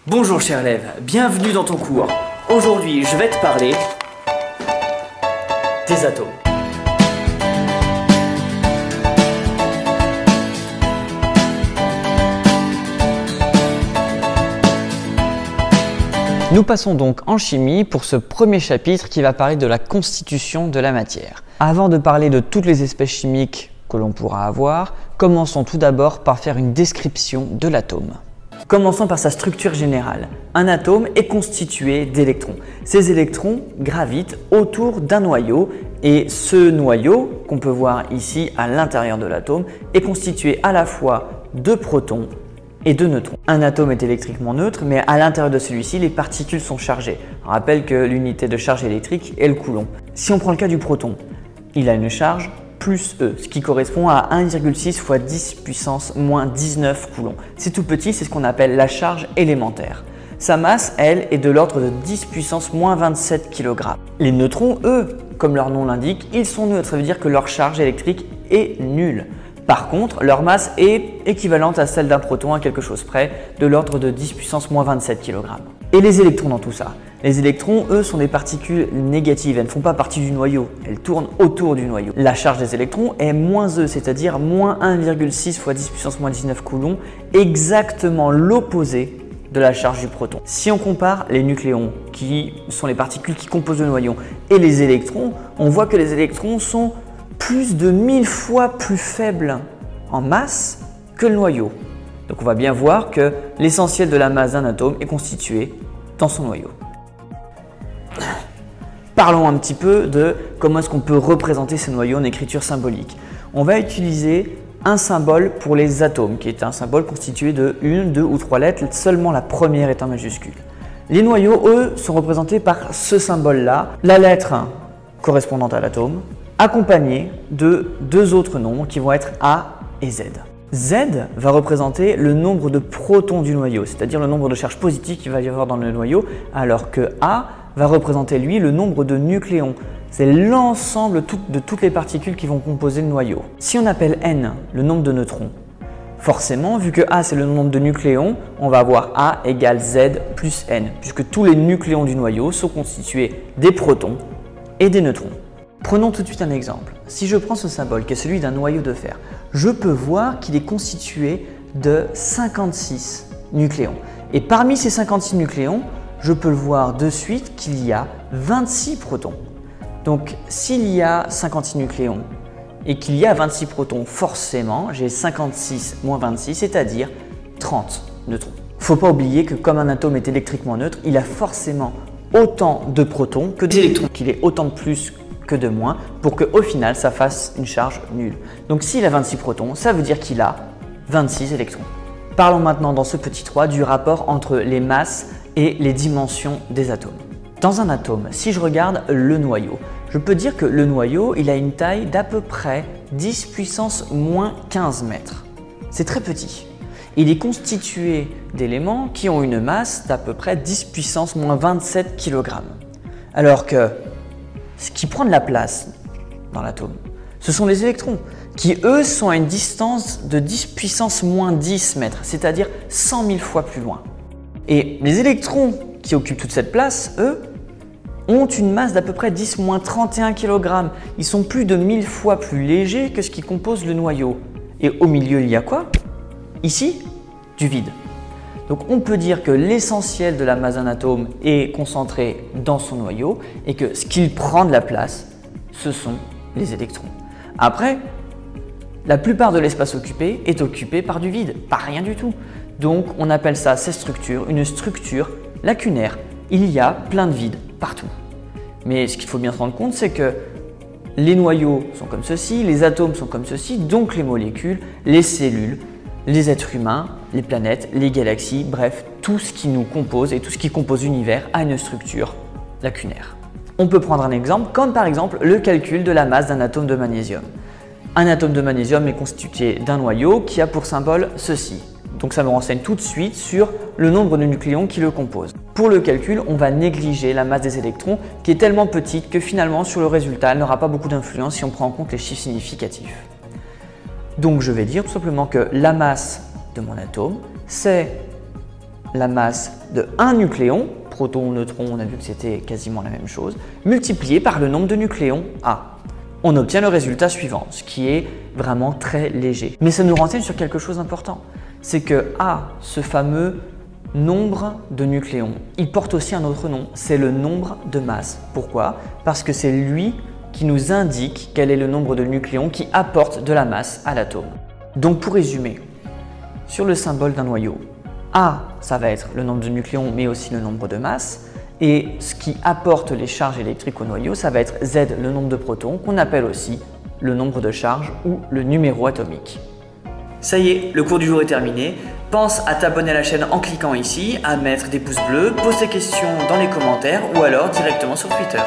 Bonjour cher élève, bienvenue dans ton cours. Aujourd'hui, je vais te parler des atomes. Nous passons donc en chimie pour ce premier chapitre qui va parler de la constitution de la matière. Avant de parler de toutes les espèces chimiques que l'on pourra avoir, commençons tout d'abord par faire une description de l'atome. Commençons par sa structure générale. Un atome est constitué d'électrons. Ces électrons gravitent autour d'un noyau et ce noyau, qu'on peut voir ici à l'intérieur de l'atome, est constitué à la fois de protons et de neutrons. Un atome est électriquement neutre, mais à l'intérieur de celui-ci, les particules sont chargées. On rappelle que l'unité de charge électrique est le coulomb. Si on prend le cas du proton, il a une charge plus E, ce qui correspond à 1,6 fois 10 puissance moins 19 coulombs. C'est tout petit, c'est ce qu'on appelle la charge élémentaire. Sa masse, elle, est de l'ordre de 10 puissance moins 27 kg. Les neutrons, eux, comme leur nom l'indique, ils sont neutres, ça veut dire que leur charge électrique est nulle. Par contre, leur masse est équivalente à celle d'un proton à quelque chose près, de l'ordre de 10 puissance moins 27 kg. Et les électrons dans tout ça? Les électrons, eux, sont des particules négatives, elles ne font pas partie du noyau, elles tournent autour du noyau. La charge des électrons est moins E, c'est-à-dire moins 1,6 fois 10 puissance moins 19 coulombs, exactement l'opposé de la charge du proton. Si on compare les nucléons, qui sont les particules qui composent le noyau, et les électrons, on voit que les électrons sont plus de 1000 fois plus faibles en masse que le noyau. Donc on va bien voir que l'essentiel de la masse d'un atome est constitué dans son noyau. Parlons un petit peu de comment est-ce qu'on peut représenter ces noyaux en écriture symbolique. On va utiliser un symbole pour les atomes, qui est un symbole constitué de 1, 2 ou 3 lettres, seulement la première est en majuscule. Les noyaux, eux, sont représentés par ce symbole-là, la lettre correspondante à l'atome, accompagnée de deux autres nombres qui vont être A et Z. Z va représenter le nombre de protons du noyau, c'est-à-dire le nombre de charges positives qu'il va y avoir dans le noyau, alors que A va représenter lui le nombre de nucléons. C'est l'ensemble de toutes les particules qui vont composer le noyau. Si on appelle N le nombre de neutrons, forcément, vu que A c'est le nombre de nucléons, on va avoir A égale Z plus N, puisque tous les nucléons du noyau sont constitués des protons et des neutrons. Prenons tout de suite un exemple. Si je prends ce symbole qui est celui d'un noyau de fer, je peux voir qu'il est constitué de 56 nucléons. Et parmi ces 56 nucléons, je peux le voir de suite qu'il y a 26 protons. Donc s'il y a 56 nucléons et qu'il y a 26 protons, forcément j'ai 56 moins 26, c'est-à-dire 30 neutrons. Il ne faut pas oublier que comme un atome est électriquement neutre, il a forcément autant de protons que d'électrons, qu'il ait autant de plus que de moins pour qu'au final ça fasse une charge nulle. Donc s'il a 26 protons, ça veut dire qu'il a 26 électrons. Parlons maintenant dans ce petit 3 du rapport entre les masses et les dimensions des atomes. Dans un atome, si je regarde le noyau, je peux dire que le noyau il a une taille d'à peu près 10 puissance moins 15 mètres. C'est très petit. Il est constitué d'éléments qui ont une masse d'à peu près 10 puissance moins 27 kg. Alors que ce qui prend de la place dans l'atome, ce sont les électrons qui, eux, sont à une distance de 10 puissance moins 10 mètres, c'est-à-dire 100 000 fois plus loin. Et les électrons qui occupent toute cette place, eux, ont une masse d'à peu près 10 moins 31 kg. Ils sont plus de 1000 fois plus légers que ce qui compose le noyau. Et au milieu, il y a quoi? Ici, du vide. Donc on peut dire que l'essentiel de la masse d'un atome est concentré dans son noyau et que ce qu'il prend de la place, ce sont les électrons. Après, la plupart de l'espace occupé est occupé par du vide, par rien du tout. Donc on appelle ça, ces structures, une structure lacunaire. Il y a plein de vide partout. Mais ce qu'il faut bien se rendre compte, c'est que les noyaux sont comme ceci, les atomes sont comme ceci, donc les molécules, les cellules, les êtres humains, les planètes, les galaxies, bref, tout ce qui nous compose et tout ce qui compose l'univers a une structure lacunaire. On peut prendre un exemple, comme par exemple le calcul de la masse d'un atome de magnésium. Un atome de magnésium est constitué d'un noyau qui a pour symbole ceci. Donc ça me renseigne tout de suite sur le nombre de nucléons qui le composent. Pour le calcul, on va négliger la masse des électrons qui est tellement petite que finalement sur le résultat, elle n'aura pas beaucoup d'influence si on prend en compte les chiffres significatifs. Donc je vais dire tout simplement que la masse de mon atome, c'est la masse de un nucléon, proton, neutron, on a vu que c'était quasiment la même chose, multiplié par le nombre de nucléons A. On obtient le résultat suivant, ce qui est vraiment très léger. Mais ça nous renseigne sur quelque chose d'important, c'est que A, ce fameux nombre de nucléons, il porte aussi un autre nom, c'est le nombre de masse. Pourquoi? Parce que c'est lui qui nous indique quel est le nombre de nucléons qui apportent de la masse à l'atome. Donc pour résumer, sur le symbole d'un noyau, A, ça va être le nombre de nucléons mais aussi le nombre de masses. Et ce qui apporte les charges électriques au noyau, ça va être Z, le nombre de protons, qu'on appelle aussi le nombre de charges ou le numéro atomique. Ça y est, le cours du jour est terminé. Pense à t'abonner à la chaîne en cliquant ici, à mettre des pouces bleus, pose tes questions dans les commentaires ou alors directement sur Twitter.